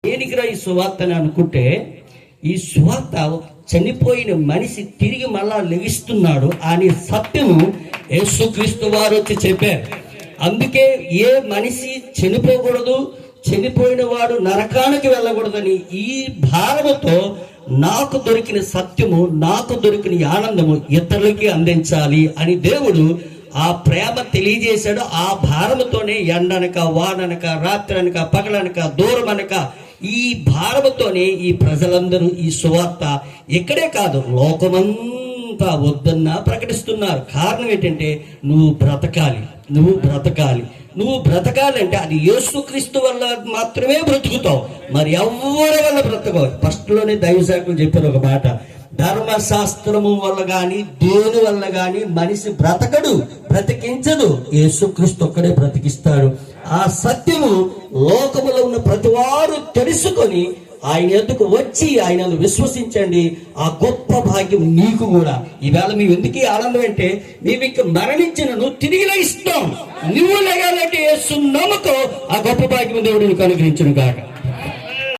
దేనికిరా ఈ సువార్త అని అనుకుంటే, ఈ సువార్త చనిపోయిన మనిషి తిరిగి మళ్ళా లెగిస్తున్నాడు అనే సత్యము యేసుక్రీస్తు వారు వచ్చి చెప్పారు. అందుకే ఏ మనిషి చనిపోకూడదు, చనిపోయిన వాడు నరకానికి వెళ్ళకూడదని ఈ భారముతో నాకు దొరికిన సత్యము, నాకు దొరికిన ఆనందము ఇతరులకి అందించాలి అని దేవుడు ఆ ప్రేమ తెలియజేశాడు. ఆ భారముతోనే ఎండనక, వాననక, రాత్రనక, పగలనక, దూరమనక ఈ భారముతోనే ఈ ప్రజలందరూ ఈ సువార్త ఇక్కడే కాదు లోకమంతా వద్దన్నా ప్రకటిస్తున్నారు. కారణం ఏంటంటే నువ్వు బ్రతకాలి, నువ్వు బ్రతకాలి, నువ్వు బ్రతకాలంటే అది యేసుక్రీస్తు వల్ల మాత్రమే బ్రతుకుతావు, మరి ఎవరి వల్ల బ్రతకవు. ఫస్ట్లోనే దైవశాఖలు చెప్పారు ఒక మాట, ధర్మశాస్త్రము వల్ల కానీ దేని వల్ల కానీ మనిషి బ్రతకడు, బ్రతికించదు, యేసుక్రీస్తు ఒక్కడే బ్రతికిస్తాడు. ఆ సత్యము లోకములో ఉన్న ప్రతి వారు తెలుసుకొని ఆయన ఎద్దుకు వచ్చి ఆయనను విశ్వసించండి. ఆ గొప్ప భాగ్యం నీకు కూడా. ఈవేళ మేము ఎందుకు ఆనందం అంటే, మేము ఇక మరణించిన నువ్వు తిరిగి ఇస్తాం, నువ్వు లేగాలంటే యేసు నమ్మకం. ఆ గొప్ప భాగ్యం దేవుడిని అనుగ్రహించును గాక.